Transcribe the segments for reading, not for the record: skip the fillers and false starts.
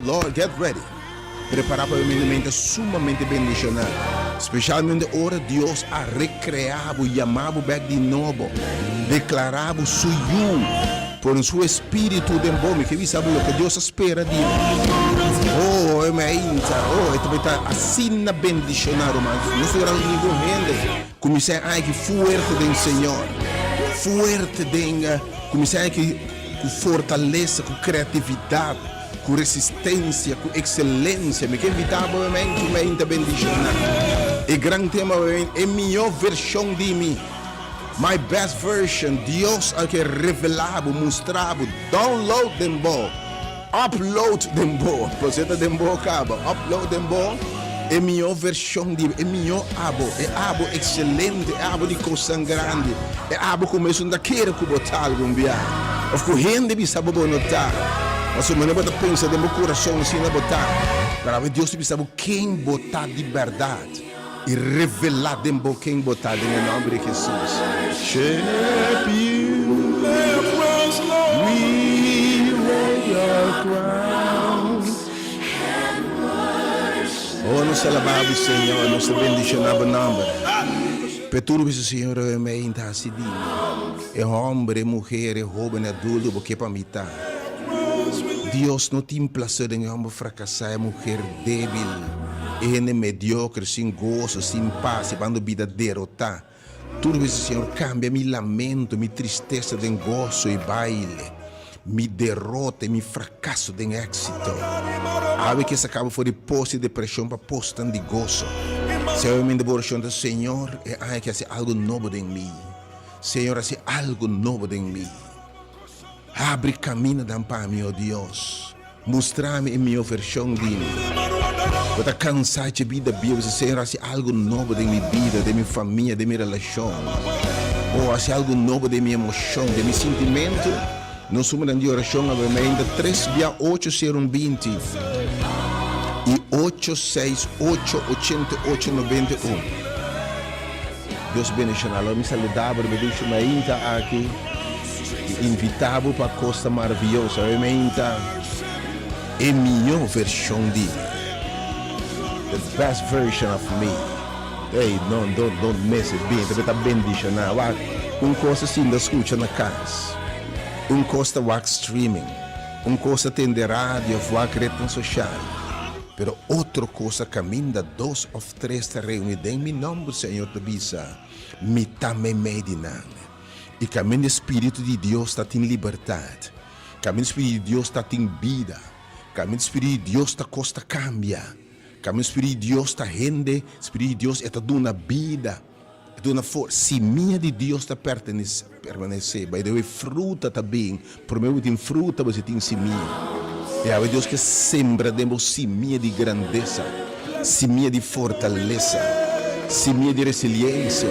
Lord, get ready. Preparar para um momento sumamente bendicional. Especialmente ora Deus a recreado, chamado back de novo, declarado suyo por seu espírito de bom, que sabe o que Deus espera de oh, é está assim na bendicionado, mas não se grande ninguém rende. Comecei a que forte do Senhor, forte de comecei a que com fortaleza, com criatividade, com resistência, com excelência, me que invitava a bendicionar. E grande tema é a melhor versão de mim. My best version, Deus é que revelava, mostrava, download them bom, upload them bom, proceda them bom acaba, upload them bom, é melhor versão de, é melhor abo excelente, é abo de coisa grande, é abo começo daquele que botar algum dia, of que gente que sabe notar, mas o meu não pensa de meu coração assim na botar, para ver Deus sabe quem botar de verdade. E revelar dem quem botar em nome de Jesus. Shape you, we lay your crown. Oh, nos alabamos, Senhor, nos bendicionamos o nome. Peturbis, Senhor, é meio intacidi. É homem, mulher, é jovem, adulto, porque para mitad. Deus não tem prazer em homem fracassar, é mulher débil. Ele mediocre, sem gozo, sem paz, quando a vida derrotar. Tudo isso, Senhor, cambia meu lamento, minha tristeza de gozo e baile, minha derrota e meu fracasso de êxito. Ave que essa acaba foi de posse de depressão para posto de gozo. Senhor, minha devoção do Senhor é que hace algo novo em mim. Senhor, hace algo novo em mim. Abre caminho para mim, ó Deus. Mostra-me a minha versão de mim. Eu estou cansado de vida, Deus, Senhor, hace algo novo de minha vida, de minha família, de minha relação. Ou hace algo novo de minha emoção, de meu sentimento. Nós somos de oração, ainda 3/8/020 e 8688891. Deus bendiga. Eu me saludava, me deixo ainda aqui, invitado para a costa maravilhosa, realmente é a melhor versão de mim. The best version of me. Hey, don't miss it. Bem, deve estar bendicionado. Coisa assim da escuta na casa. Coisa vai streaming. Coisa tem de rádio, vai rede social. Pero outra coisa caminha 2 ou 3 reunidos em meu nome, Senhor, te bisa. Me também medinando. E caminho do Espírito de Deus está em liberdade. Caminho do Espírito de Deus está em vida. Caminho do Espírito de Deus está costa cambia. Caminho Espírito de Deus está rende, Espírito de Deus está dando vida, está dando força. Semente de Deus está permanecer. Vai dar fruta também. Primeiro tem fruta, você tem semente. E é Deus que sembra dentro semente de grandeza, semente de fortaleza, semente de resiliência,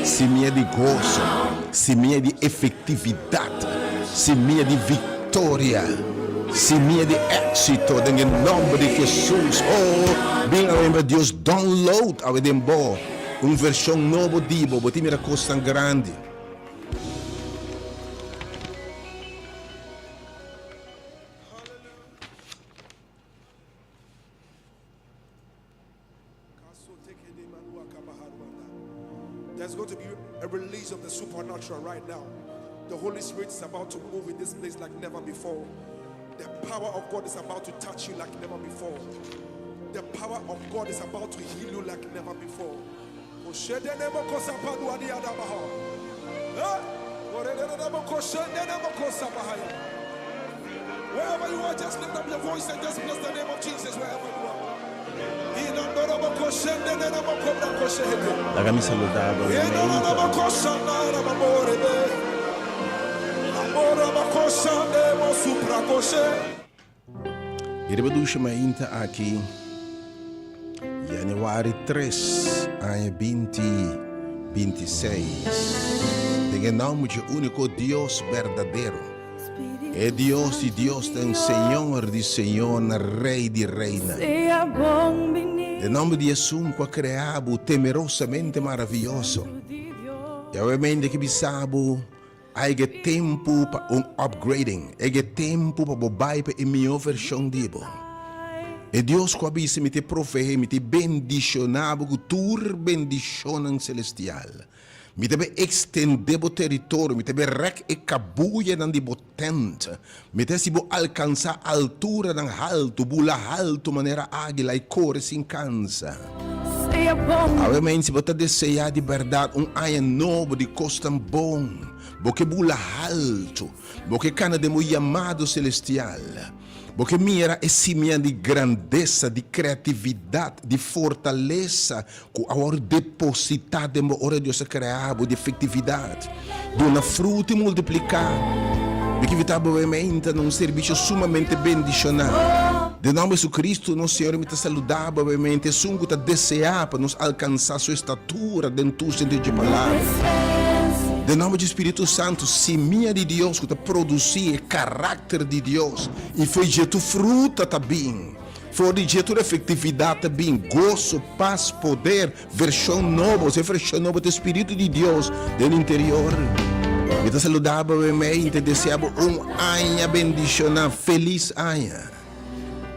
semente de gozo, semente de efetividade, semente de vitória. Semente de êxito, em nome de Jesus. Oh, bem, lembra Deus, download a Edembo, versão nova de Bobo, tem uma coisa grande. There's going to be a release of the supernatural right now. The Holy Spirit is about to move in this place like never before. The power of God is about to touch you like never before. The power of God is about to heal you like never before. Wherever you are, just lift up your voice and just bless the name of Jesus wherever you are. Hagami saludado. Iremos ainda aqui Januari 3, ano 2026. Em nome do único Deus verdadeiro. É Deus e Deus tem Senhor de Senhor, Rei de Reina. Em nome de Jesus, que criado temerosamente maravilhoso. E obviamente que sabe. Há tempo para upgrading, há tempo para bobar para a melhor versão de Deus. E Deus que abisse me te profere, me te bendicionava com tur bendicionam celestial. Me te extender o território, me te rec e cabuia nan di botent. Me te si bo alcançar altura nan alto, bula alto maneira águila e core sem cansa. Obviamente, se você desejar de verdade aia novo de costa bom, porque bula alto, porque cana de meu chamado celestial. Porque mira Isenia de grandeza, de criatividade, de fortaleza que agora depositado em hora de Deus criado, de efetividade, de uma fruta e multiplicar. Porque vitavelmente num serviço sumamente bendicionado. De nome de Jesus Cristo, nosso Senhor me saludar, obviamente, sungo te desejar para nos alcançar sua estatura dentro do sentido de palavra. De nome do Espírito Santo, semente de Deus que te produzir caráter de Deus e foi jeito fruta também. Foi de jeito efetividade também, gozo, paz, poder, versão nova, versão nova do Espírito de Deus do interior. Me te saludar, obviamente, deseava ano bendicionar, feliz ano.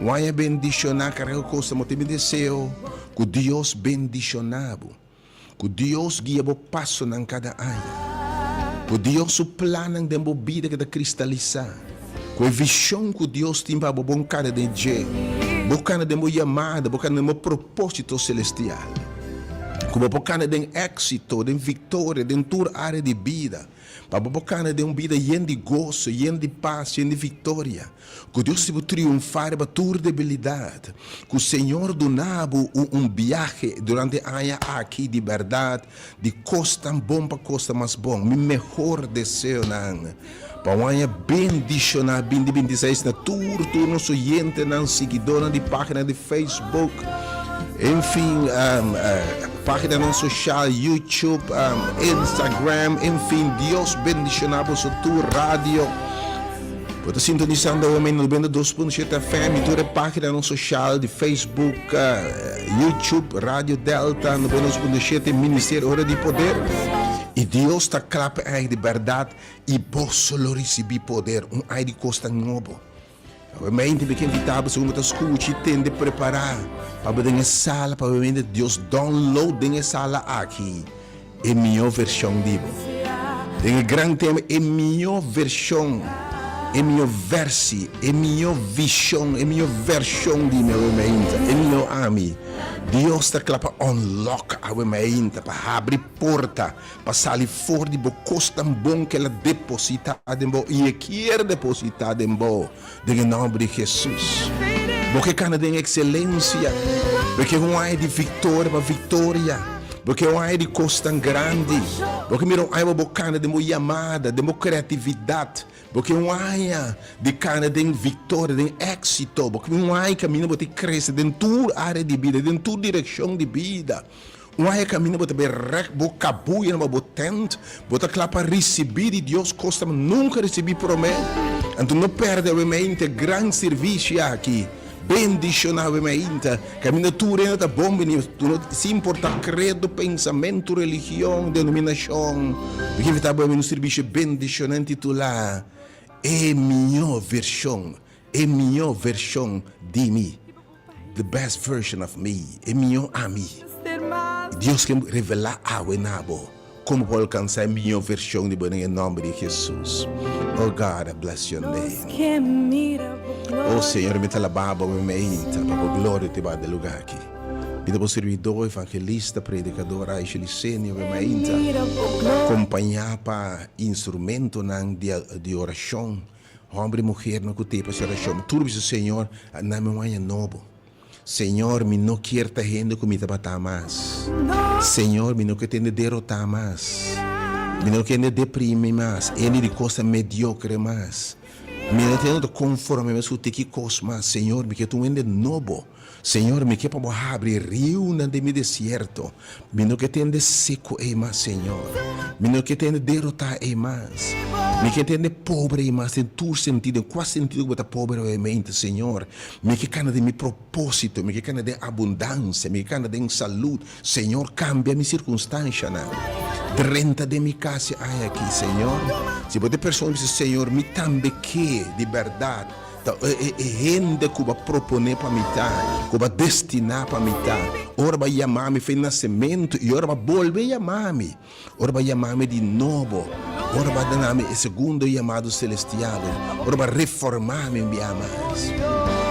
Ano bendicionar, carrega coisa, mas me desejo que Deus bendicionava, que Deus guia o passo em cada ano. Que Deus o plano de uma vida que cristalizar. Que a visão que Deus tem para bom cara de dia. Bocana de uma chamada, bocana de um propósito celestial. Que bocana de êxito, de vitória, de toda área de vida. Para bocana de uma vida cheia de gozo, cheia de paz, cheia de vitória. Que Deus se triunfar para toda debilidade. Que o Senhor donava viagem durante a ano aqui de verdade, de costa bom para costa mais bom. Meu melhor desejo não. Para um ano bendicionar, 2026 na turno nosso gente, na seguidora de página de Facebook. Enfim, página não social, YouTube, Instagram, enfim, Deus bendicionava o tua rádio. Estou sintonizando o homem no 92.7 FM, toda página não social de Facebook, YouTube, Rádio Delta, no 92.7 Ministério Hora de Poder. E Deus está claro de verdade e posso receber poder, ai de costa novo. Obviamente, me invitava se você escuta e tem de preparar para ver a sala, para ver Deus download a sala aqui. É a minha versão de tem um grande tema, é a minha versão, é a minha versi, é a minha visão, é a minha versão de meu mente, é meu amigo. Deus está claro para unlock a mente, para abrir porta, para sair fora de coisa tão bom que ela deposita em bo e quer depositar em bo, em nome de Jesus. Porque cana de excelência, porque não há de vitória para vitória, porque não há de coisa tão grande, porque não há uma cana de uma chamada, de uma criatividade. Porque não há de cana de vitória, de êxito, porque não há caminho para crescer dentro da área de vida, dentro da direção de vida. Não há caminho para cabuia, para tent, para receber de Deus, costa nunca receber promessa. Então não perde a mente, grande serviço aqui. Bendicionar a mente, caminho tudo é bom, não se importa credo, pensamento, religião, denominação. Porque está bom no serviço bendicionante titular. É minha versão de mim, the best version of me, é minha amigo. Deus quer revelar a nabo como pode alcançar a minha versão de bom em nome de Jesus. Oh God, I bless your name. Oh Senhor, me talababa, me eita, para glória te bada lugar aqui. Vida para servidor, evangelista, predicador, Aishel Isenia, me eita, acompanhar para instrumento de oração, homem e mulher no que tem para oração. Tudo isso, Senhor, na minha novo. Senhor, me não quer estar rendo comigo para mais. Senhor, me não quer ter de derrotar mais. Me não quer deprimir mais. Ele de coisa mediocre mais. Me não quer conforme mas o que coisa mais. Senhor, me quer tu ende novo. Senhor, me quer para abrir rio na de mi deserto. Me não quer ter de seco e mais, Senhor. Me não quer ter de derrotar e mais. Me quer ter de pobre e mais. Em todo sentido, em qual sentido que está pobre e mente, Senhor. Me quer cana de mi propósito. Me quer cana de abundância. Me quer cana de saúde. Senhor, cambia minha circunstância, não. 30 de minha casa aqui, Senhor. Se você pessoa diz, Senhor, me também que de verdade. gente que vai proponer para mitad, que vai destinar para mitad. Ora vai chamar-me fez nascimento e ora vai volver chamar-me. Ora vai chamar-me de novo. Ora vai dar-me o segundo chamado celestial. Ora vai reformar-me, minha mais.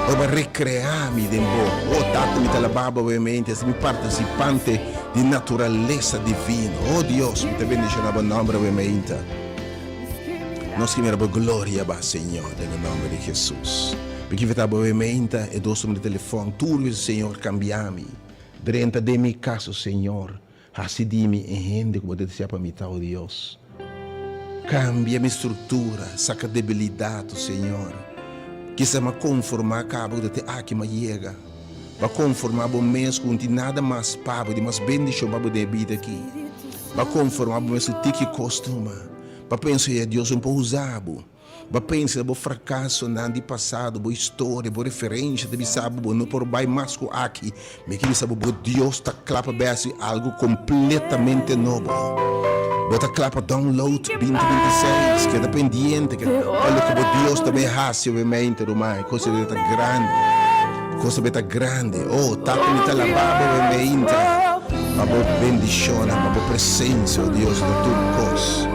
Ora vai recrear-me de novo. Oh, tanto me talababa, obviamente, se me participante de natureza divina. Oh, Deus, me te bendicionava o nome, obviamente. Nós queremos glória, Senhor, no nome de Jesus. Porque você está obviamente, e dois números de telefone, tudo, Senhor, cambiar-me. Dentro de meu caso, Senhor, acidime em gente como deve ser para mim, oh Deus. Cambia minha estrutura, saca debilidade, Senhor. Que se me conformar cabo de te aqui me chega. Vai conformar o mês com nada mais pabo, de mais bendição para poder vida aqui. Vai conformar o mês com que costuma. Vai pensar que Deus não pode usar. Vai pensar que o fracasso não de passado, boa história, boa referência, de sabe, não por vai mais com aqui. Mas que sabe, Deus está clapa bem algo completamente novo. Bota clapa download 2026, que é dependiente, que olha como Deus também raça, obviamente, Romai, coisa beta grande, coisa beta grande. Oh, tá com ita lababa, obviamente, uma boa bendição, uma boa presença, oh Deus, do teu cos.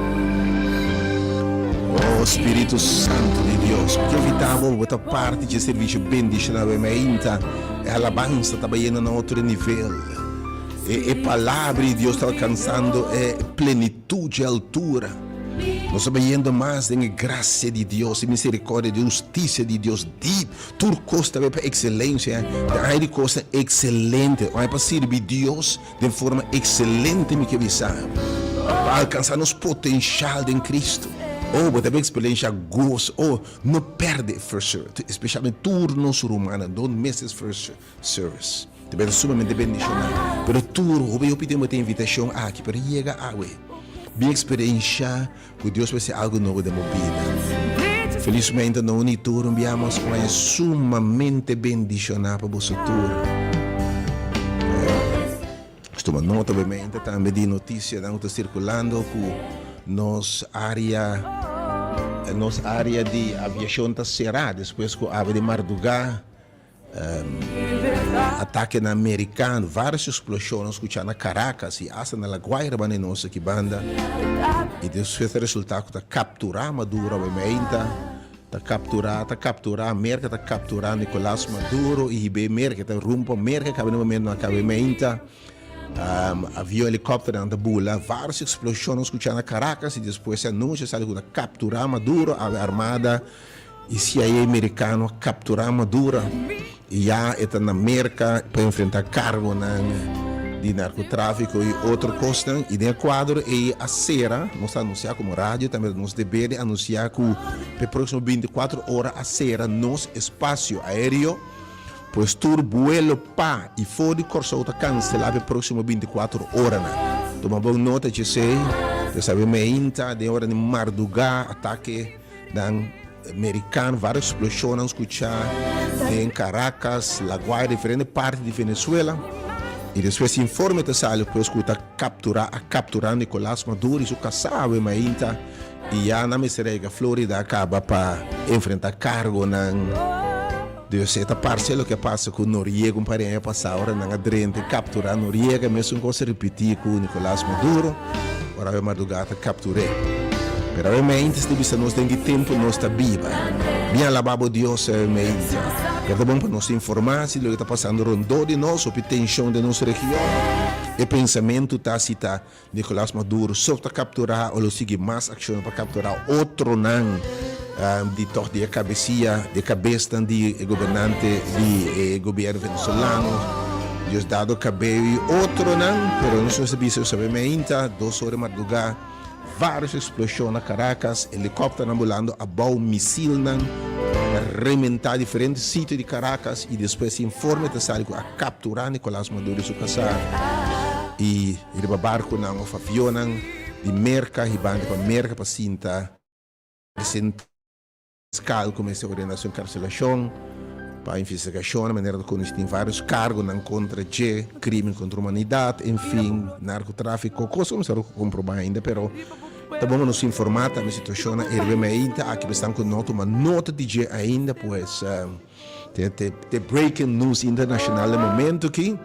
Oh, Espírito Santo de Deus, porque evitava outra parte de serviço bendição, obviamente, a alabança está indo a outro nível. E palavra de Deus está alcançando plenitude e altura. Nós estamos indo mais em graça de Deus, misericórdia de justiça de Deus. Tudo costa para excelência, de costa excelente. Vai para servir Deus de forma excelente, me que sabe, para alcançar nosso potencial em Cristo. Oh, você tem experiência gozo. Oh, não perde first service, especialmente turnos romanos, don't miss his first service. Deve ser sumamente bendicionado. Pero tudo, eu pedi uma invitação aqui para chegar a ver. Minha experiência com Deus vai ser algo novo da minha vida. Felizmente, no Unitur, enviamos uma sumamente bendicionada para você tudo. Estou nota, obviamente, também de notícia que está circulando com nossa área de aviação está cerrada, depois que a ave de Mardugá. Ataque na americano, várias explosões escutando na Caracas e hasta na Guaira nossa que banda e depois o resultado está capturar Maduro, obviamente está capturar a América, está capturar Nicolás Maduro e a América está rumo para a América, cabe no momento na cabimento avião helicóptero na bula, várias explosões escutando na Caracas e depois anuncia sale para capturar Maduro, a armada e CIA americano capturar Maduro e já está na América para enfrentar cargo de narcotráfico e outra coisa. E no Equador e a Sera, nós anunciar como rádio, também nos deve anunciar que para próximo 24 horas a Sera, nosso espaço aéreo, pois todo vuelo para e fora de Corso está cancelado para próximo 24 horas. Toma boa nota de sei, você sabe, de hora de Mardugá, ataque americano, várias explosões escuchar em Caracas, La Guaira, diferentes partes de Venezuela. E depois informe te sale, depois que está capturar Nicolás Maduro e seu casal, e já na Miserega, Florida, acaba para enfrentar cargo na Deus esta parcela que passa com Noriega, um parente passar hora na adrente, capturar Noriega, mesmo que se repetir com Nicolás Maduro, ora a madrugada capturei. Pero realmente, se vista nós tem tempo, nós está viva. Bem alabado Deus, realmente. É bom para nos informar se o que está passando rondou de nós, a tensão de nossa região. E pensamento está cita Nicolás Maduro, só para capturar, ou seguir mais ação para capturar outro não de torre de cabeça de governante de governo venezuelano. Deus dado cabelo e outro não, pero não se sabe se obviamente, 2 horas de madrugada. Várias explosões na Caracas, helicóptero ambulando, abau missil para rementar diferentes sítios de Caracas e depois informe que sai a capturar Nicolás Maduro e seu casal. E ele barco na avião de merca e banda para merca para cinta escala como essa ordenação de carcelação para investigação, de maneira que tem vários cargos contra crime contra a humanidade, enfim, narcotráfico, coisa que não se comprovar ainda, pero Tá bom, nos informar da situação ainda aqui estão com nota, uma nota de ainda, pois tem breaking news internacional no momento aqui,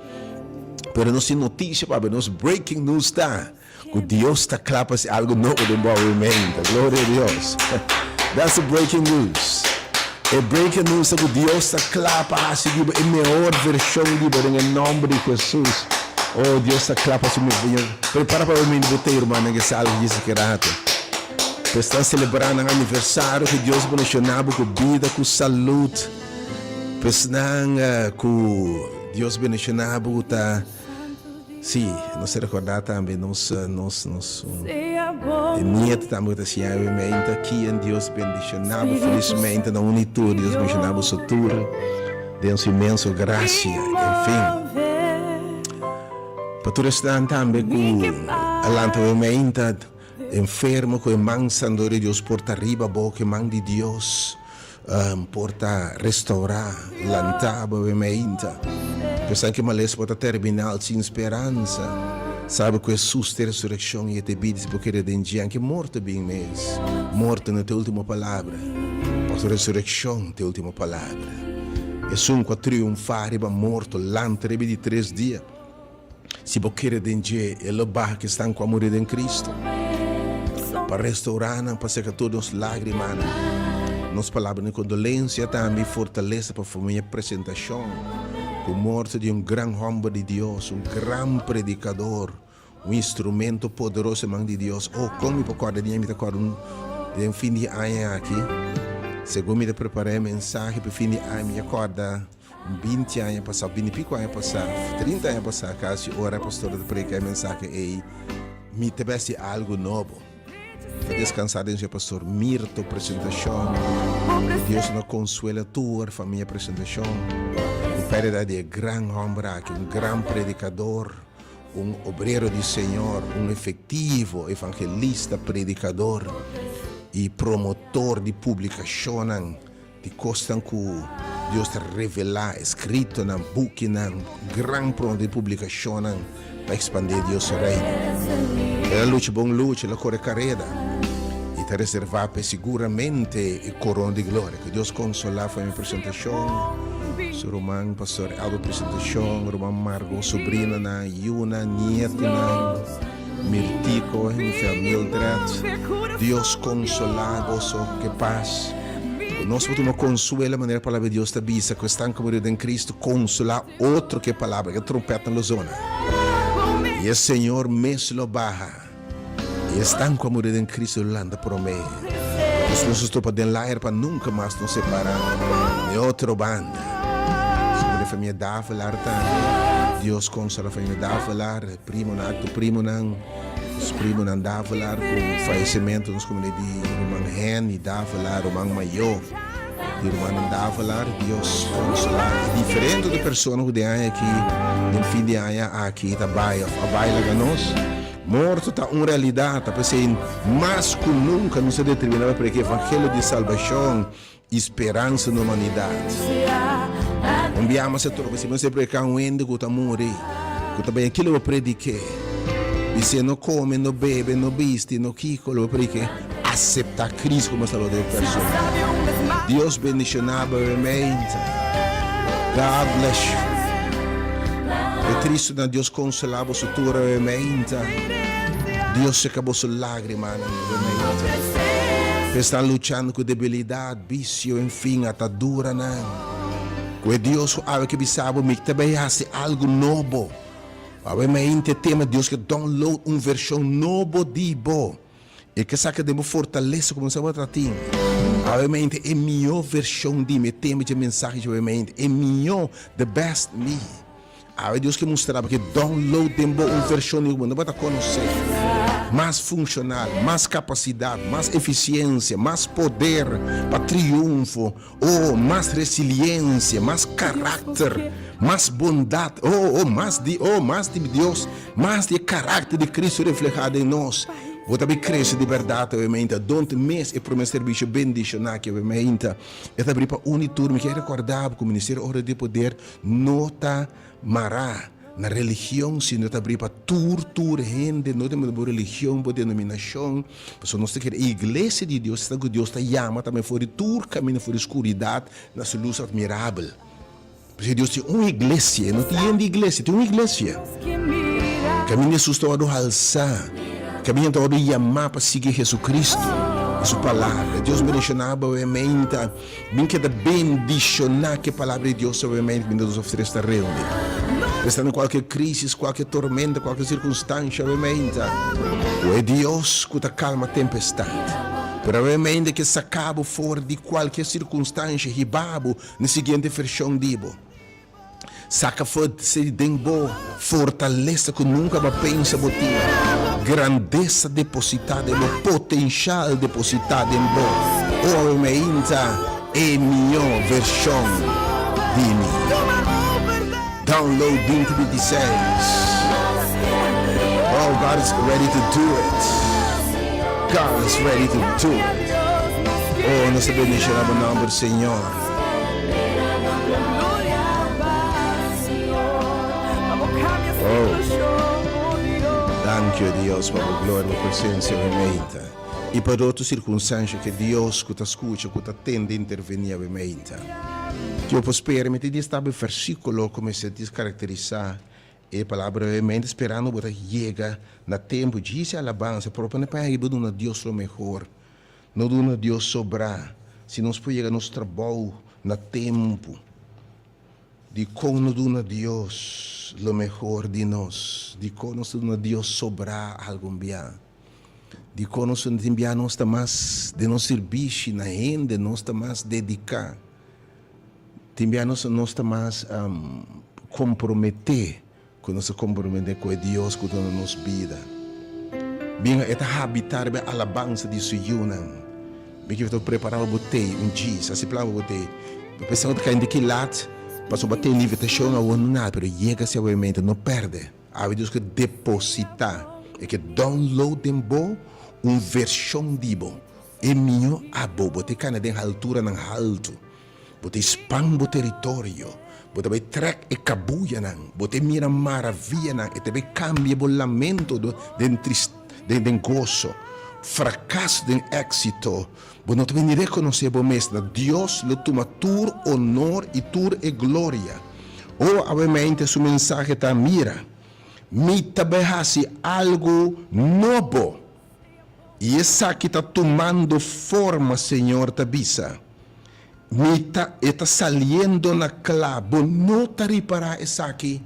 pero não se notícia para nós breaking news está, que Deus está clapa se algo novo do movimento, glória a Deus. That's the breaking news. A breaking news que Deus está clapa se a melhor versão em nome de Jesus. Oh, Deus está clapa se me prepara para o meu botar, irmã, que salve disso que rata. Estão celebrando o aniversário que Deus beneficiava com vida, com saúde. Estão com Deus beneficiava com sim, nós recordar também nos nieto também assim, aqui em Deus beneficiava felizmente na unitude, Deus beneficiava o futuro, Deus imenso graça, enfim. Para todos estão também com alantamento enfermo, com mansando de Deus porta arriba, boca mão de Deus porta restaurar, lantaba obviamente. Pensando que malês pode terminar sem esperança, sabe que Jesus tem ressurreição e te bide se porque de dia que morto bem mesmo, morto na tua última palavra, mas a ressurreição tua última palavra. E um triunfar e morto lanta de 3 dias. Se você de dia ele barra que estão com a morrer em Cristo, para restaurar, para secar todas as lágrimas, nos palavras de condolência também fortalece para a minha apresentação. Com morte de grande homem de Deus, grande predicador, instrumento poderoso em mão de Deus. Oh, como me acorda de fim de ano aqui, segundo me preparei a mensagem para fim de ano, me acorda 20 anos passado, 20 e pico anos passado, 30 anos passado, caso ora pastora de pregar a mensagem e me tivesse algo novo. Descansado em pastor Mirto apresentação, Deus nos consuela tua família apresentação. Pérdida de grande homem, grande predicador, obreiro do Senhor, efetivo evangelista, predicador e promotor de publicação de coisas que Deus te revelar, escrito na book, na grande pronto de publicação para expandir Deus reino. Ela luta bom luta, ela corre carreira e te reservar seguramente a coroa de glória. Que Deus consolar foi a minha apresentação. Su Román, pastor Aldo apresentação, Román Margo, sobrina na Yuna, nieto na Mirtico, Infer Mildred, Deus consolar, gozo, que paz. Nós podemos consolar a maneira a palavra de Deus está vista, que estão como em Cristo, consolar outro que palavra, que trompeta na zona. E o Senhor mesmo lo barra. E estão como em Cristo, landa por mim. Nós estamos para lá para nunca mais nos separar de outra banda. A família dá a falar também. Deus consola a família dá a falar. Primo não os primos não dá a falar com o falecimento nos comunidades de irmã Hen e dá a falar o irmão maior. De irmã não dá a falar. Deus consola. É diferente de pessoas que têm aqui no fim de ano aqui está baia a nós. Morto está uma realidade, está pensando mais que nunca não se determinava para que o evangelho de salvação esperança na humanidade. Enviamos a todos, se você pregar ende que está morrer, que também aquilo eu prediquei. E se não come, não bebe, não viste, não kiko, eu prediquei. Aceitar Cristo como salvador de pessoa. Deus bendicionava a mente. God bless you. É triste que Deus consolava a sua mente. Deus secava suas lágrimas na mente. Está lutando com debilidade, vício, enfim, atadura, não. Que Deus sabe que sabe que também hace algo novo. Obviamente tema Deus que download uma versão nova de bo. E que sabe que devemos fortalecer como se vai tratar. Obviamente é melhor versão de me tema de mensagem obviamente é melhor the best me. Deus que mostrava que download de uma versão nova, não vai conhecer. Mais funcional, mais capacidade, mais eficiência, mais poder para triunfo, mais resiliência, mais caráter, mais bondade, mais de Deus, mais de caráter de Cristo reflejado em nós. Vou também crescer de verdade, obviamente. Donde mês é para o meu serviço bendicionar, obviamente. Eu também para unitur, me quero recordar que o Ministério Hora de Poder nota mará. na religião, se não abrir para tur gente, não tem uma religião, uma denominação, mas nós temos a igreja de Deus, está que Deus está chama também fora de tur, caminho fora de escuridão, na sua luz admirável. Porque Deus tem uma igreja, não tem uma igreja, tem uma igreja. Caminho Jesus está a alçar, caminho está a chamar para seguir Jesus Cristo. Sua palavra, Deus me mencionava obviamente, bem que da bendicionar que a palavra de Deus obviamente me nos oferece esta reunião. Estando em qualquer crise, qualquer tormenta, qualquer circunstância, obviamente, é Deus que calma a tempestade. Pero obviamente que sacabo fora de qualquer circunstância, ribabo, na seguinte versão dibo. Saca fora de denbo, fortaleza que nunca vai pensar botinha. Grandeza depositada em bo, potencial depositado em bo. Obviamente, é minha versão de mim. Download 2026. Oh, God is ready to do it. God is ready to do it. Oh, nós abençoamos o nome do Senhor. Thank you, Deus, para a glória e presença obviamente. E para outras circunstâncias que Deus que te escuta, que te tende a intervenir obviamente. Que eu posso permitir de estar no versículo como se descaracterizar e a palavra obviamente esperando que chega no tempo de essa alabança, próprio para ir a Deus o melhor, não a Deus sobrar, se nós podemos nos trabalho no tempo de como nos a Deus o melhor de nós, de como nos a Deus sobrar algum dia, de como nos enviar nós mais de nos serviço na gente, nós mais dedicar. Também nós estamos comprometer com nosso comprometer com Deus que está na nossa vida. Bem, é habitar a alabança de sua união. Bem que eu estou preparando o botei dia, assim plano botei. Pensando que ainda que lá, passou bater Meditashon a um nada, mas chega-se obviamente não perde. Há Deus que depositar e que download em bo versão de bo. É minha abo, botei cana de altura na alto. Botei expande o território, botei trek e cabuia nang, botei mira maravilha nang, e também cambia o lamento de gozo, fracasso de êxito, botei também reconhecer o mesmo, Deus lhe toma tur honor e tur e glória. Ou obviamente sua mensagem está mira, me tabehasi algo novo, e essa que está tomando forma, Senhor, tabisa. Está saliendo na clavo, não está reparar isso aqui,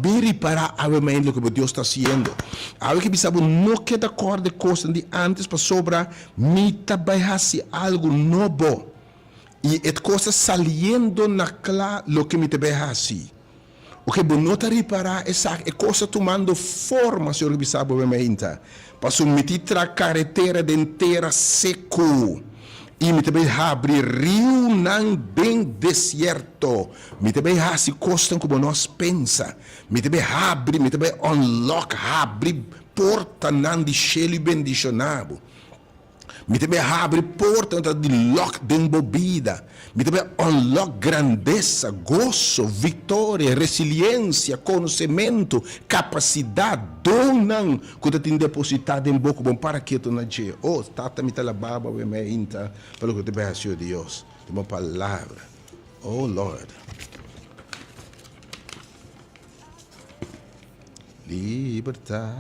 bem reparar obviamente o que Deus está fazendo. Algo que pensava não queda acordo com coisas de antes para sobrar, me vai fazer algo novo. E é coisa saliendo na clavo o que me vai fazer. O que não está reparar é coisa tomando forma, senhor que pensava obviamente, para submeter a carretera inteira seco. E me também abre rio não bem deserto. Me também se costam como nós pensa. Me também abre, me também unlock, abre porta não de cheio e bendicionado. Me também abre porta de lock de embobida. Me também unlock grandeza, gozo, vitória, resiliência, conhecimento, capacidade, donam que tem depositado em boca bom para que tu não diga. Oh, tata me talababa o ementa, pelo que te beijou Deus, de uma palavra. Oh Lord. Libertar.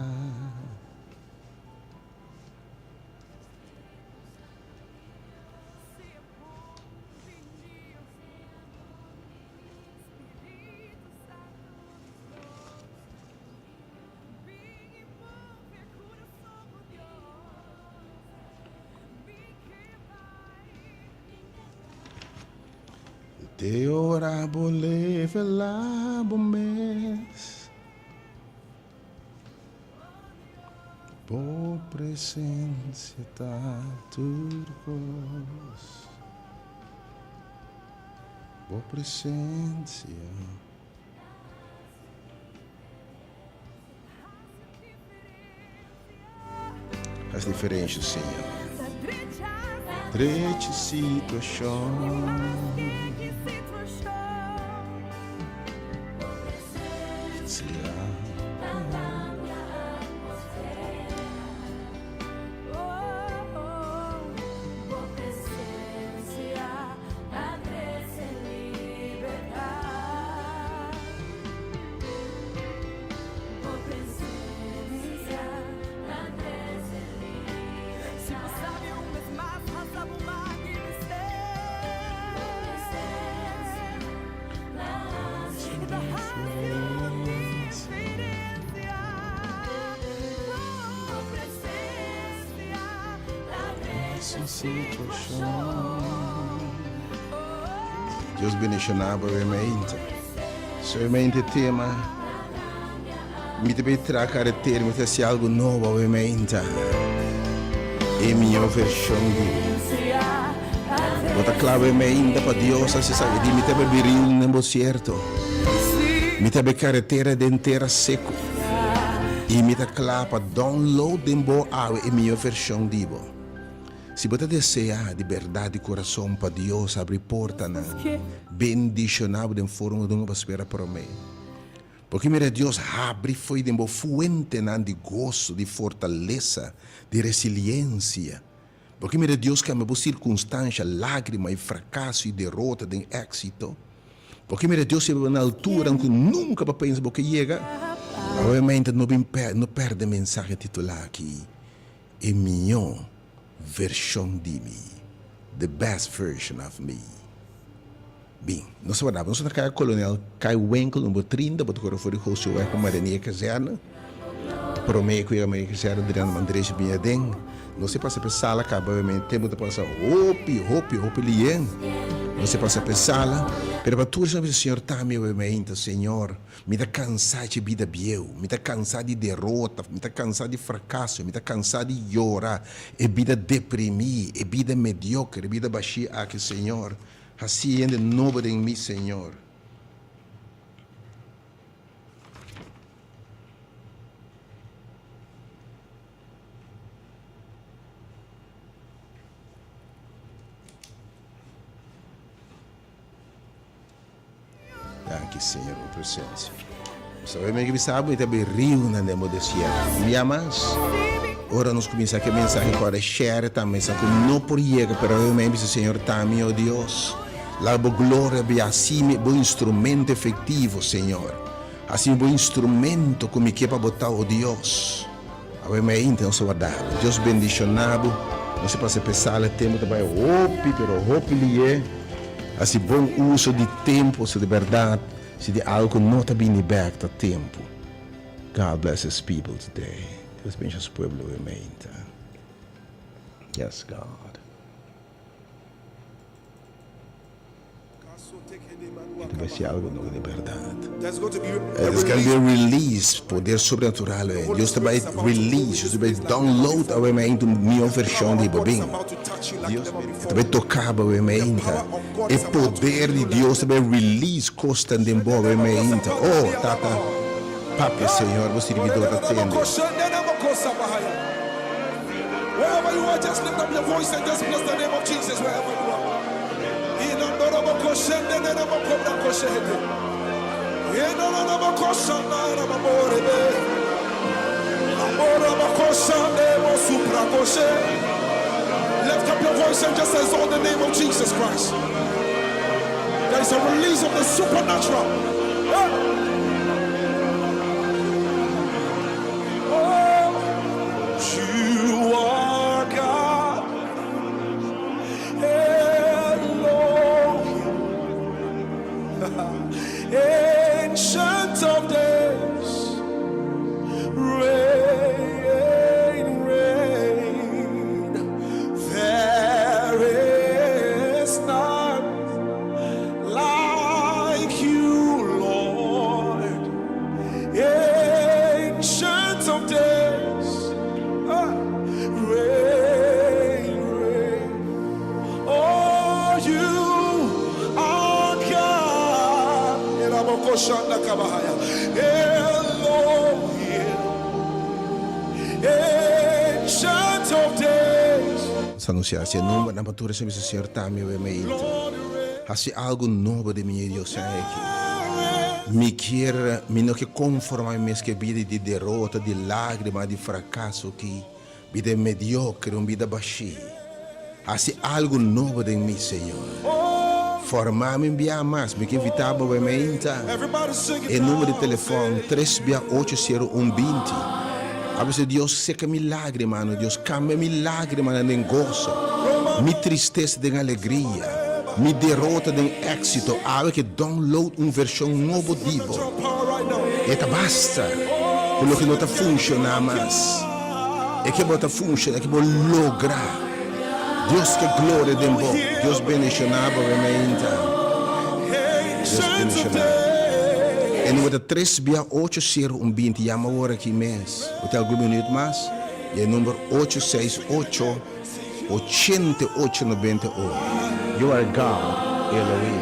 Te orabo leve lá bom mês, por presença tá turcos, por presença. As diferentes, Senhor. Trete situação. Deus bendicionava realmente. Somente tema. Me deve trazer termo se algo novo realmente. E minha versão de bota clave realmente para Deus se sabe de me deve viril no certo. Me deve carretera inteira seco. E me dá clapa download de boa água e minha versão de bo. Se você deseja de verdade de coração para Deus abrir porta na bendicionável de forma de uma espera para mim. Porque mira Deus abre foi de uma fuente de gozo, de fortaleza, de resiliência. Porque mira Deus que me circunstância, lágrima e fracasso e derrota de êxito. Porque mira Deus se na altura em que nunca vai pensar que chega. Obviamente não perde a mensagem titular aqui. É minha versão de mim. The best version of me. Bem, nós vamos na colonial cai Wenkel número 30, porque agora foi o rosto com Marinha Caserna. Promei que a Marinha Caserna Adriano Andrés Binhaden. Não se passa por sala, obviamente temos que passar hope lien. Não se passa por sala. Pero para tudo o Senhor está me obviamente, Senhor, me dá cansado de vida biel, me dá cansado de derrota, me dá cansado de fracasso, me dá cansado de chorar, e vida deprimir, e vida mediocre, e vida baixia aqui, Senhor. Assim é novo em mim, Senhor. Danke, Senhor, por presença. Sabe que sabe também rio na demo desse ano. Me amas? Ora nos começa a mensagem para share também, sabe que não por chega, pero eu mesmo, Senhor, também, oh Deus. La glória be assim, bom instrumento efetivo, Senhor. Assim, bom instrumento como que para botar, oh Deus. Obviamente, não sou dado. Deus bendicionado. Não se passa pensar, tempo também, hope lhe é. Assim, bom uso de tempo, se de verdade, se de algo não está bem liberto a tempo. God bless His people today. Deus bendiga o povo, obviamente. Yes, God. Vai ser algo novo de verdade. There's going to be a release, poder sobrenatural. Deus vai release, Deus vai download obviamente minha versão de bem. Deus vai tocar obviamente. E poder de Deus vai release constantemente obviamente. Oh, tata, papi, Senhor, você servidor atende. Wherever you are, just lift up your voice and just bless the name of Jesus wherever you are. Lift up your voice and just exalt the name of Jesus Christ. There is a release of the supernatural. You are God. Ancient of days, reign, reign. There is none like you, Lord. Ancient of days, reign, reign. Oh, you are God. Ancient of days. Anunciar se número na matura sempre se Senhor tá me obviamente. Assim algo novo de minha Deus aqui. Me quer, me não que conformar minha vida de derrota, de lágrima, de fracasso que vida mediocre, uma vida baixa. Assim algo novo de mim, Senhor. Formar-me enviar mais, me que evitar obviamente. E número de telefone 3680120. Abre Deus seca minha lágrima, mano. Deus cambia minha lágrima em gozo. Me tristeza de alegria. Me derrota de êxito. Abre que download uma versão nova divo. E tá basta. Pelo que não está funcionando mais. É que bota funcionar, é que vou lograr. Dios que gloria de bo. Dios bendicionado rementa. Dios bendicionado. En wat het 3 via 8 0 20 llama ahora aquí mes. Wat algún minuto más. Y el número 868 8898. You are God, Elohim.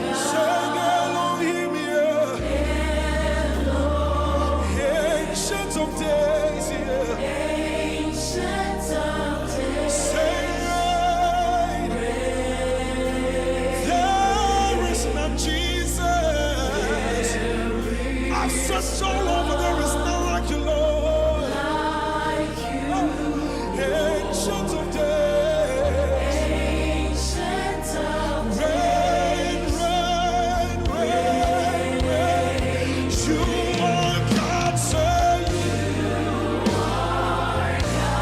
Search all over, there is none like you, Lord. Ancient of days, reign, reign, reign, reign. You are God, say you are God.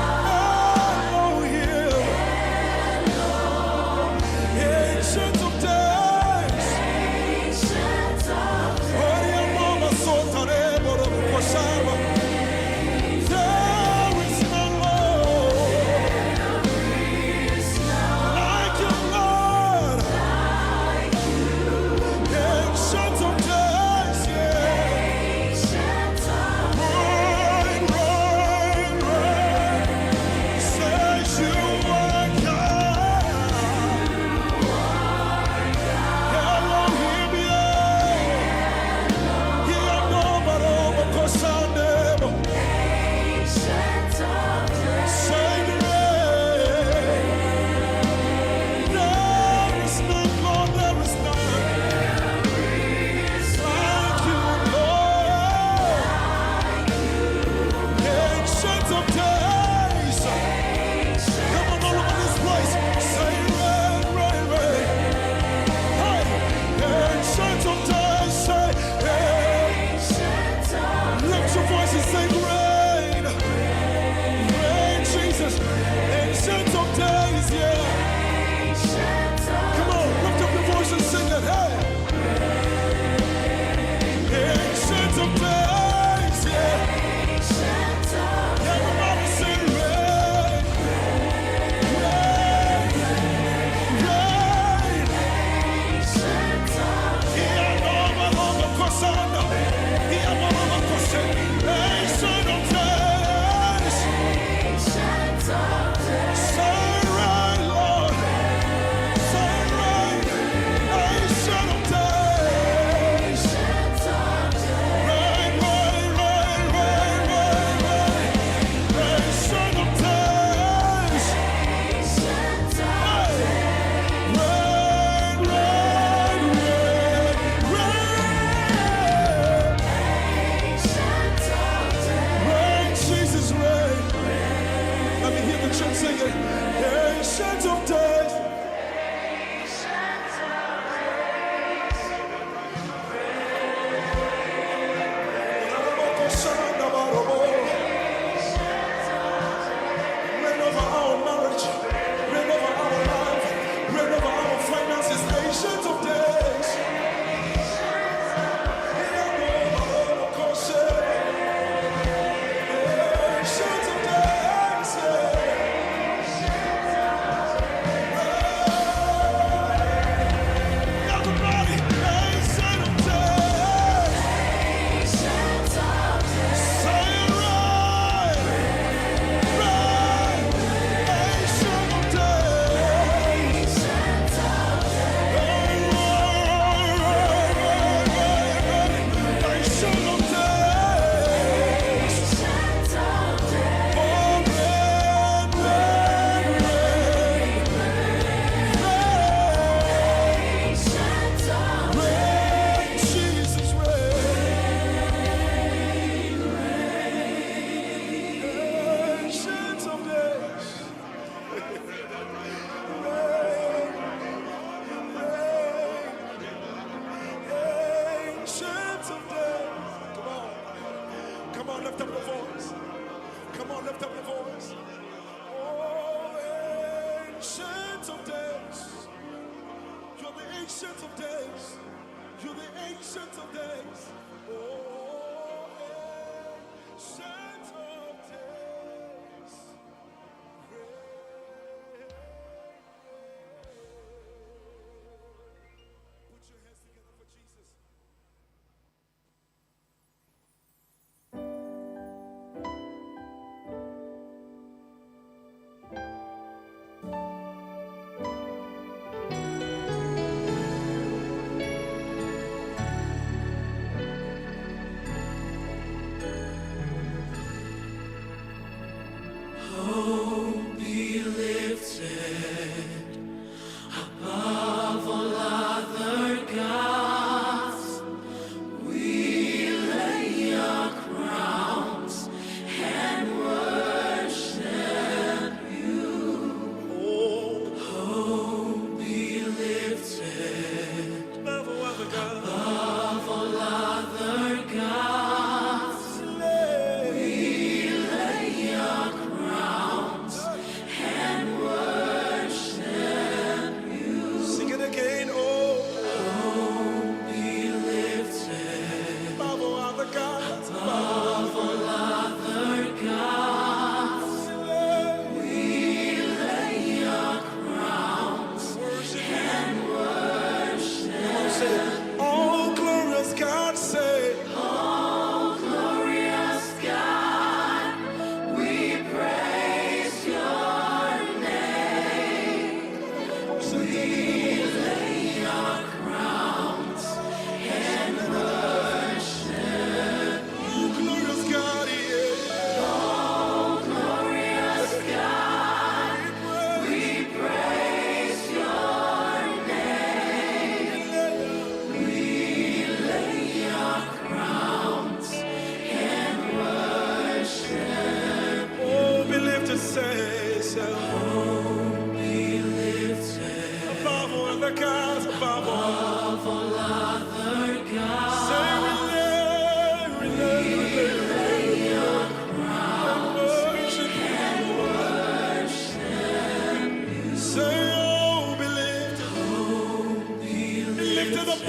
Elohim, ancient of days.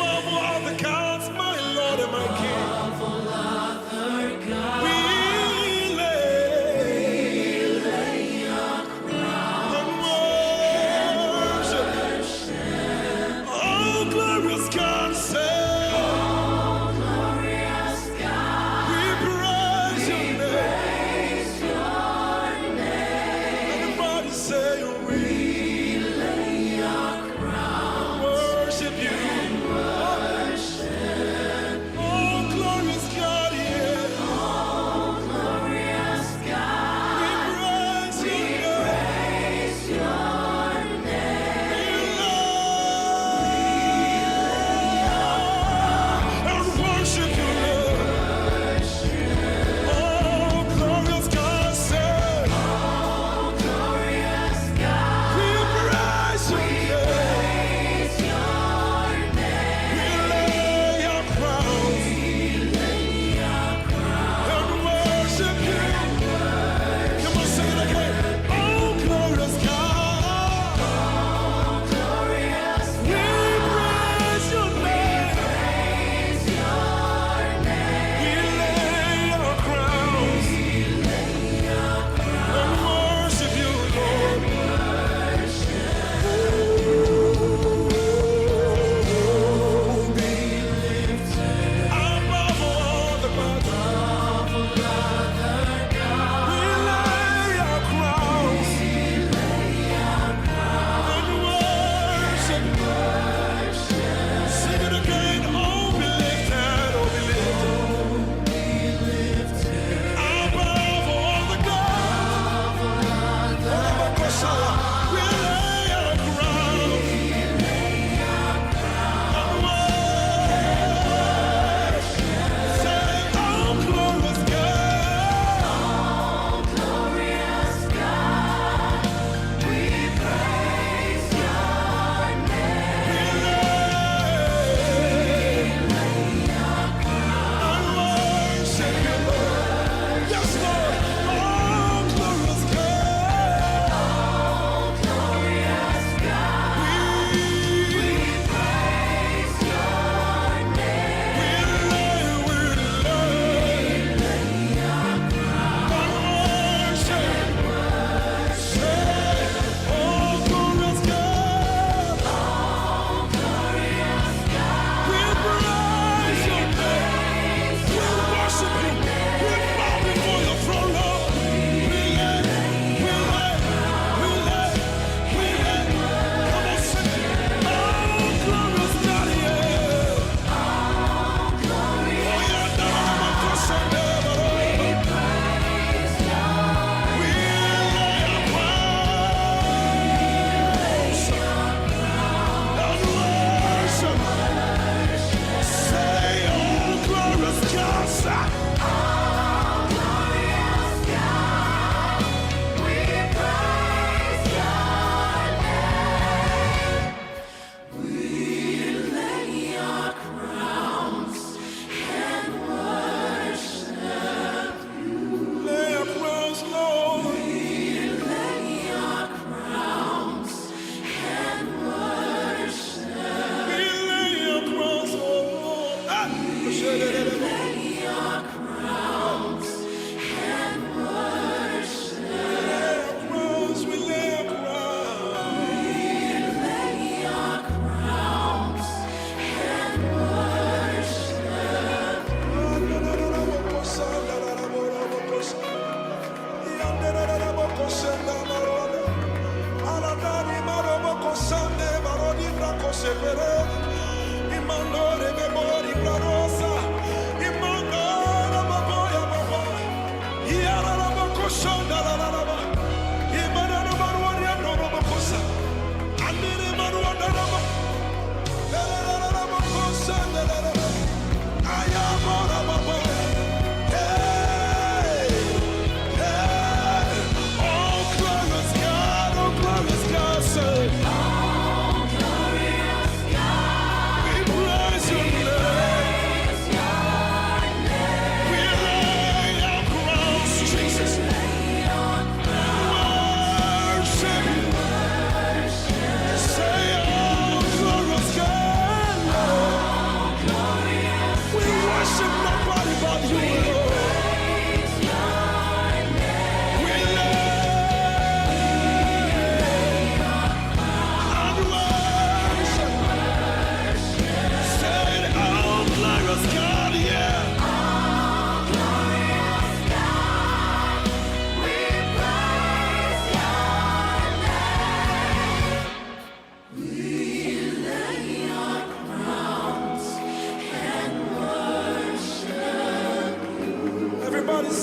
Above all the gods, my Lord and my King. We lay your crown and worship. Oh, glorious God, say, we praise your name. Everybody say, we lay your crown, worship you. Oh,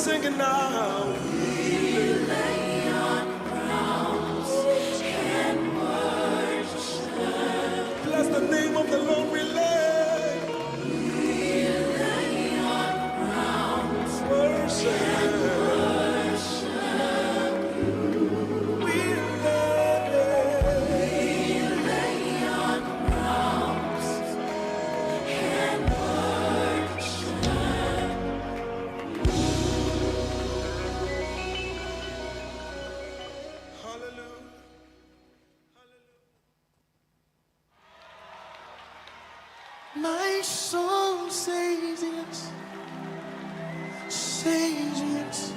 singing now. Bless the name of the Lord. We lay on crowns, worship. We lay on crowns and worship. Hallelujah. My soul says yes, says yes,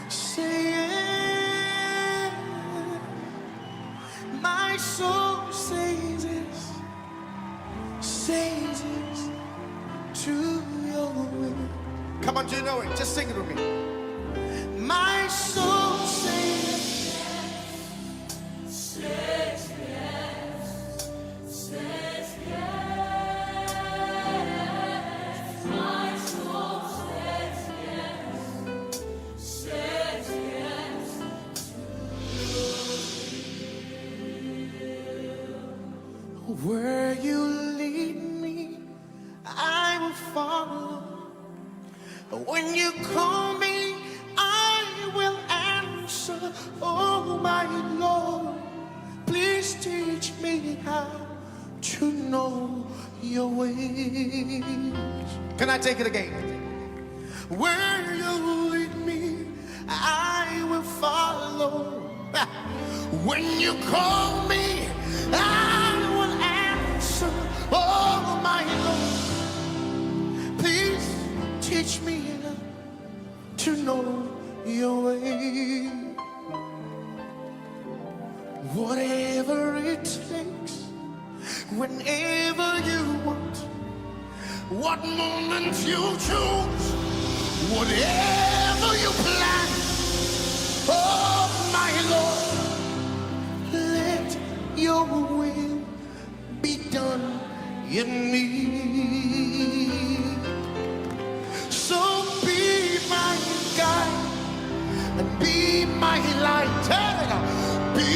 say yes. My soul says yes, says yes to your will. Come on, do you know it? Just sing it with me. My soul says yes, says yes, says yes. My soul says yes, says yes. Where you lead me, I will follow. When you call me, I will answer. Oh my Lord, please teach me how to know your ways. Can I take it again? Where you lead me, I will follow. When you call me, I will answer. Oh my Lord, please teach me to know your way. Whatever it takes, whenever you want, what moment you choose, whatever you plan. Oh my Lord, let your will be done in me. So be my guide and be my light. Be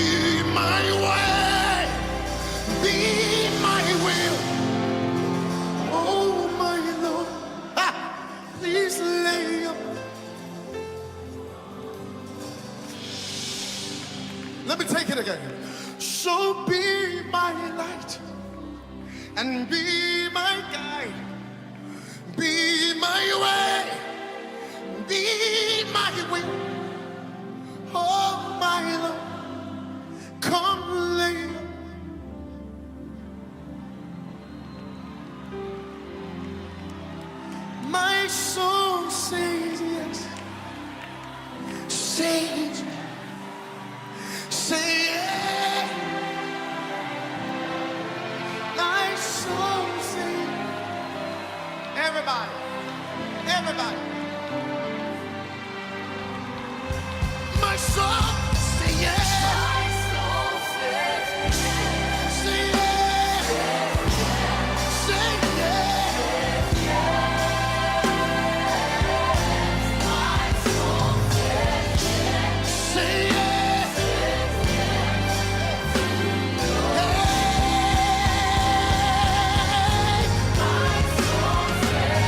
my way, be my will. Oh my Lord, please lay up. Let me take it again. So be my light and be my guide. Be my way, be my will. Oh my Lord, come lay. My soul says yes, says, say yes. My soul says, everybody, everybody. My soul say yes. My soul says yes. Say yes. Say yes. My soul says yes. Say yes.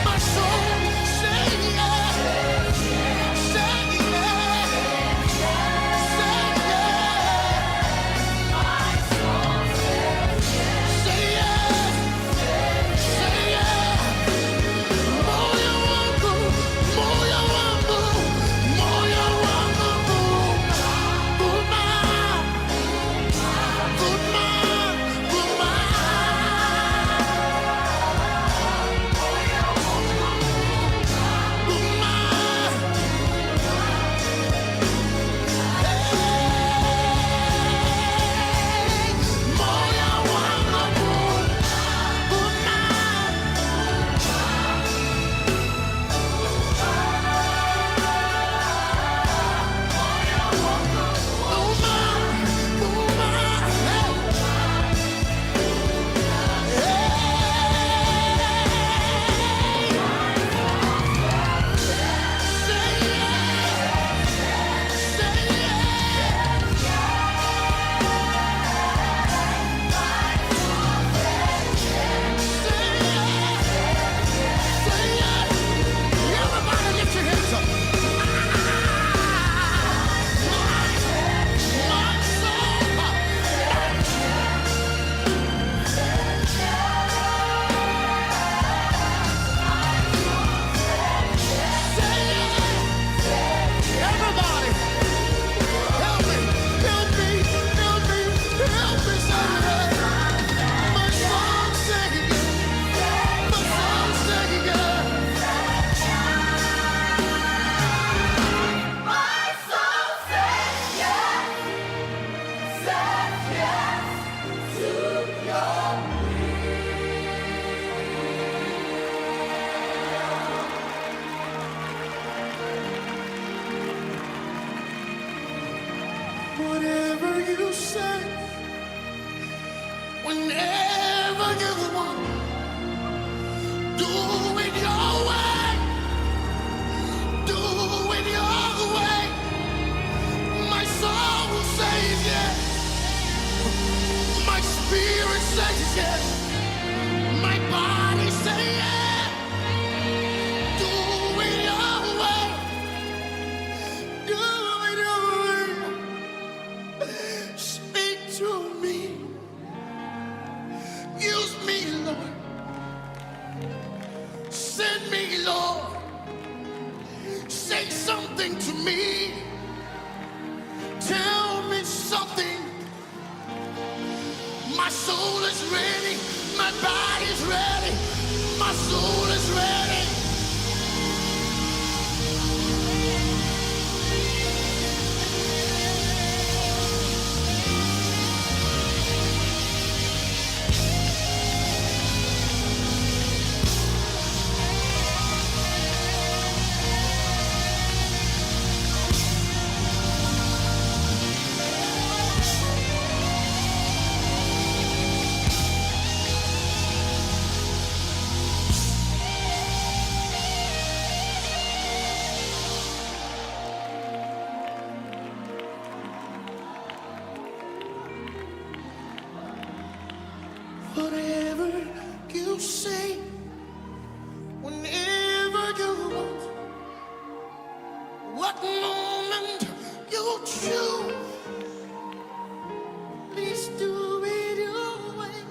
My soul say yes. Say yes. spirit says yes. My body says yes. Do it your way. Do it your way. Speak to me. Use me, Lord. Send me, Lord. Say something to me. Tell me something. My soul is ready. My body's ready. My soul is ready. Whatever you say, whenever you want, what moment you choose, please do it your way.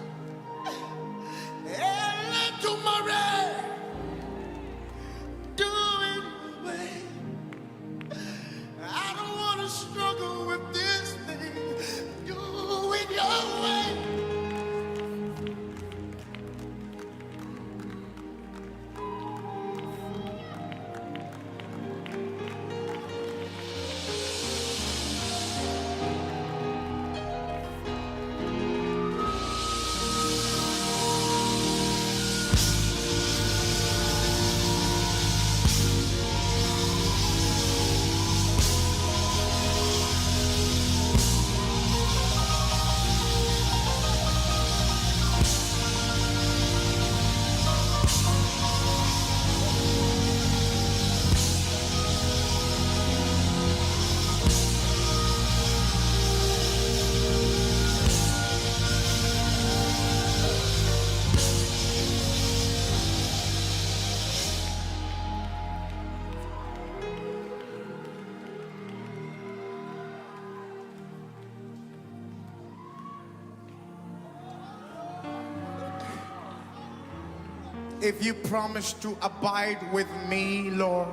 And tomorrow, do it your way. I don't want to struggle with this thing. Do it your way. If you promise to abide with me, Lord,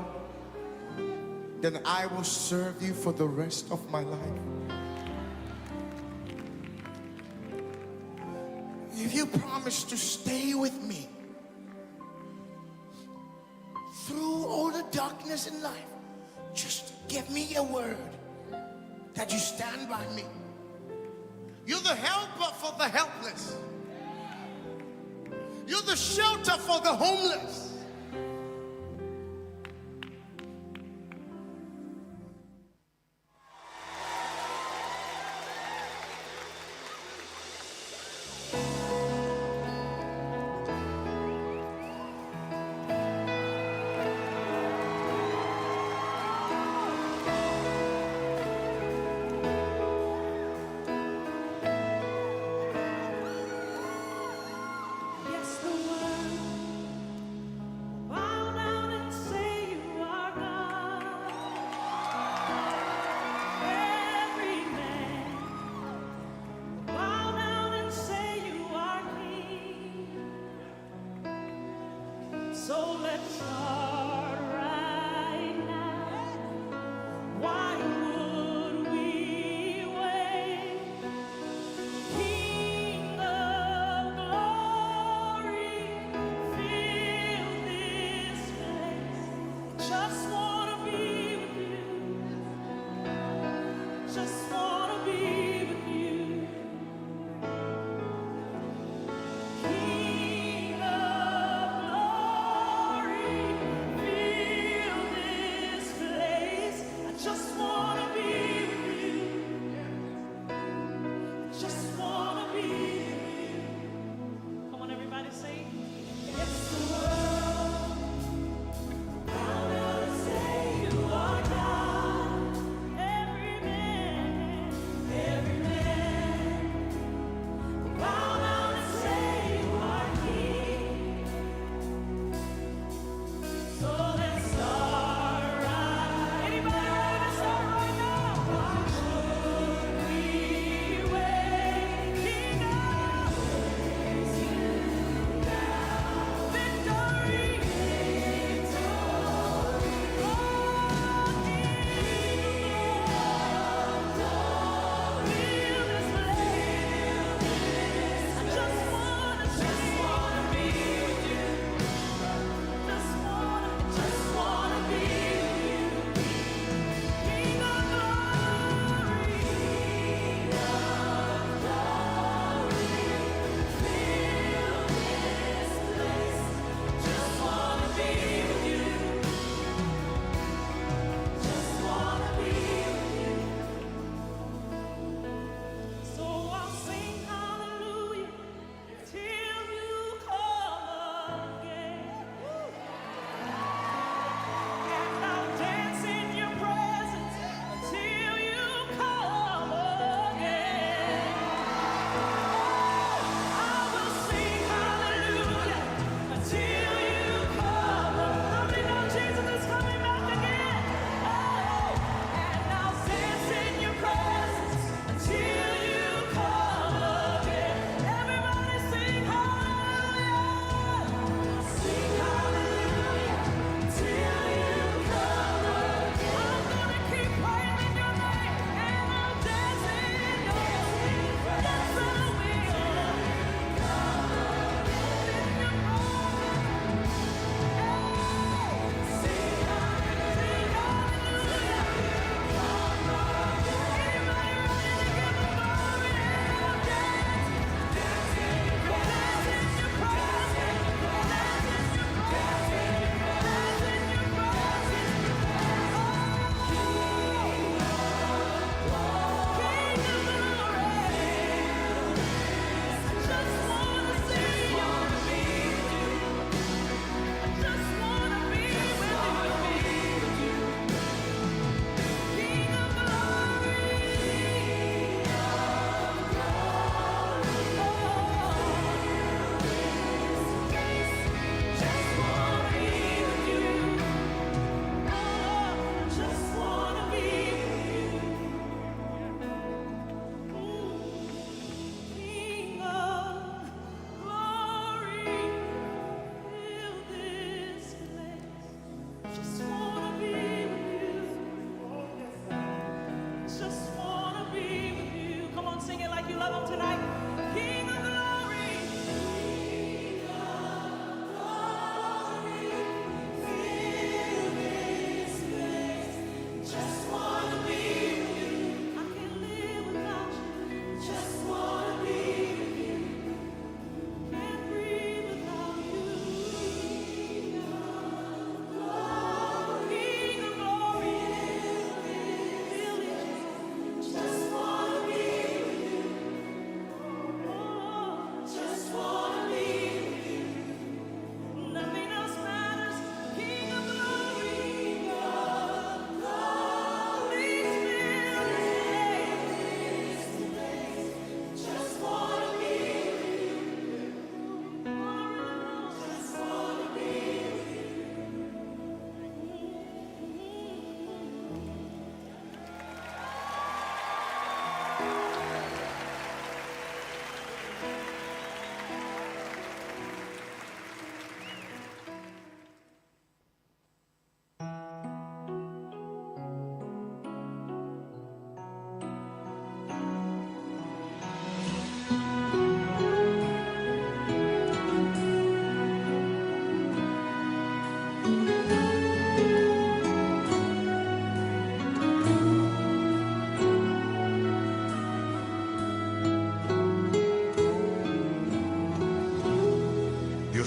then I will serve you for the rest of my life. If you promise to stay with me through all the darkness in life, just give me a word that you stand by me. You're the helper for the helpless. You're the shelter for the homeless. So let's start right now. Why would we wait? King of glory, fill this place. Just wanna be with you. Just wanna be with you. King of glory.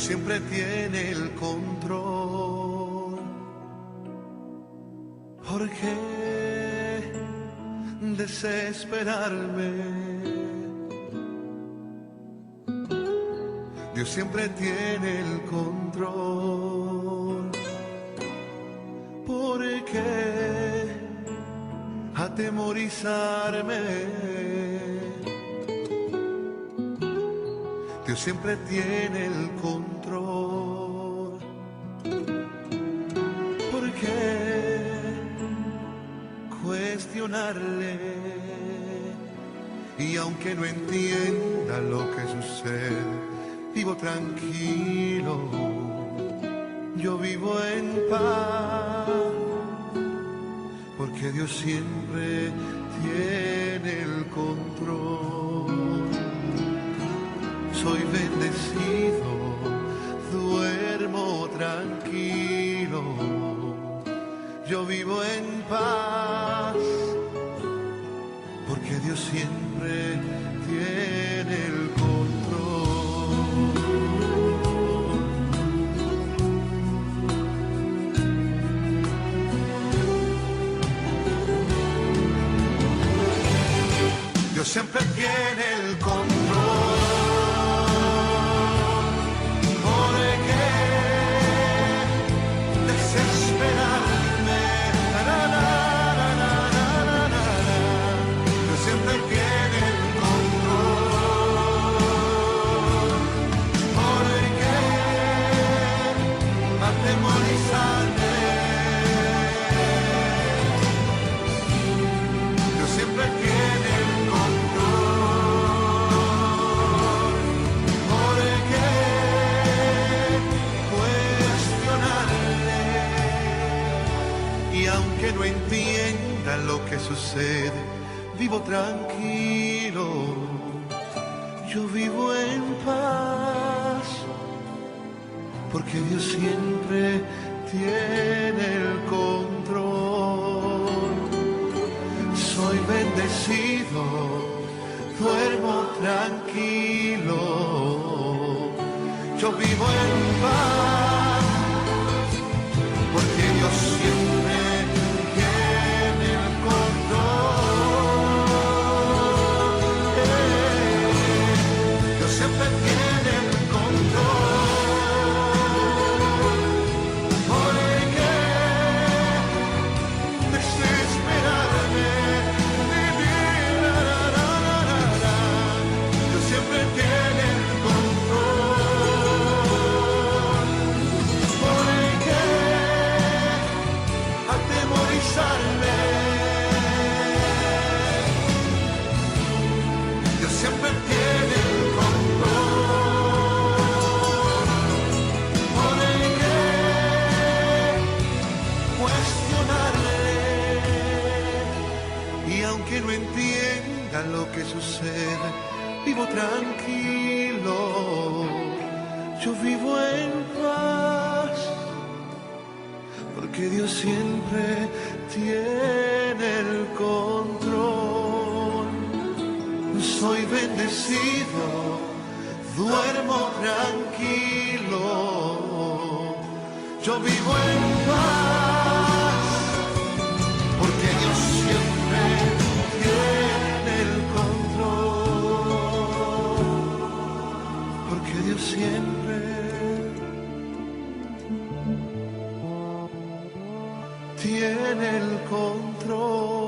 Dios siempre tiene el control. ¿Por qué desesperarme? Dios siempre tiene el control. ¿Por qué atemorizarme? Dios siempre tiene el control. ¿Por qué cuestionarle? Y aunque no entienda lo que sucede, vivo tranquilo, yo vivo en paz, porque Dios siempre tiene el control. Soy bendecido, duermo tranquilo, yo vivo en paz, porque Dios siempre tiene el control. Dios siempre tiene el control. No entienda lo que sucede, vivo tranquilo, yo vivo en paz, porque Dios siempre tiene el control. Soy bendecido, duermo tranquilo, yo vivo en paz, porque Dios siempre no entienda lo que sucede, vivo tranquilo, yo vivo en paz, porque Dios siempre tiene el control. Soy bendecido, duermo tranquilo, yo vivo en paz, porque Dios siempre tiene el control, porque Dios siempre tiene el control.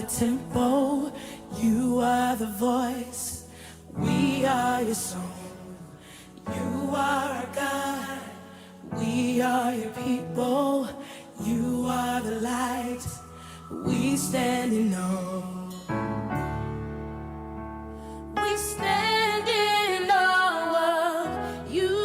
the tempo, you are the voice, we are your song. You are our God, we are your people, you are the light, we stand in awe. We stand in awe of you.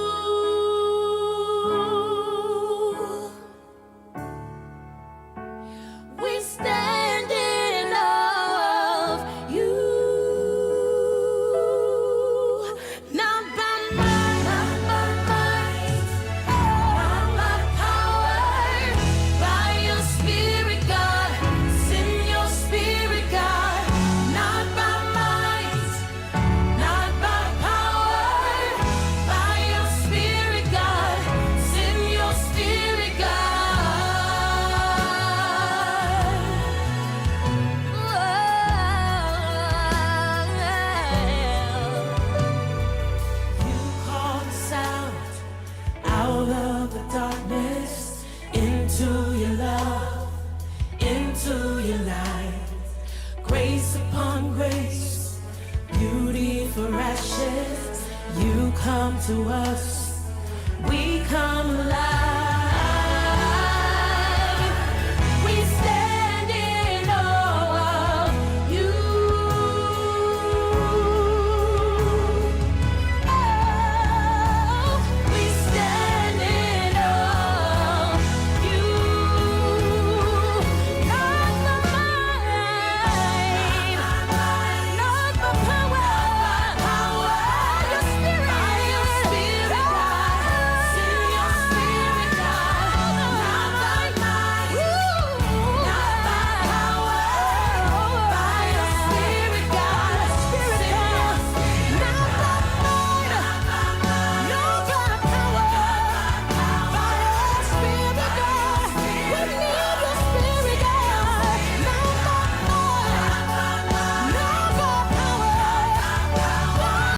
We stand in awe of you. Not by might, not by might, not by power, by your Spirit, God. Send your Spirit, God. Not by might, not by power, by your Spirit, God. Send your Spirit, You call us out of the darkness, into your love, into your light. Grace upon grace, beauty for ashes. You come to us, we come alive.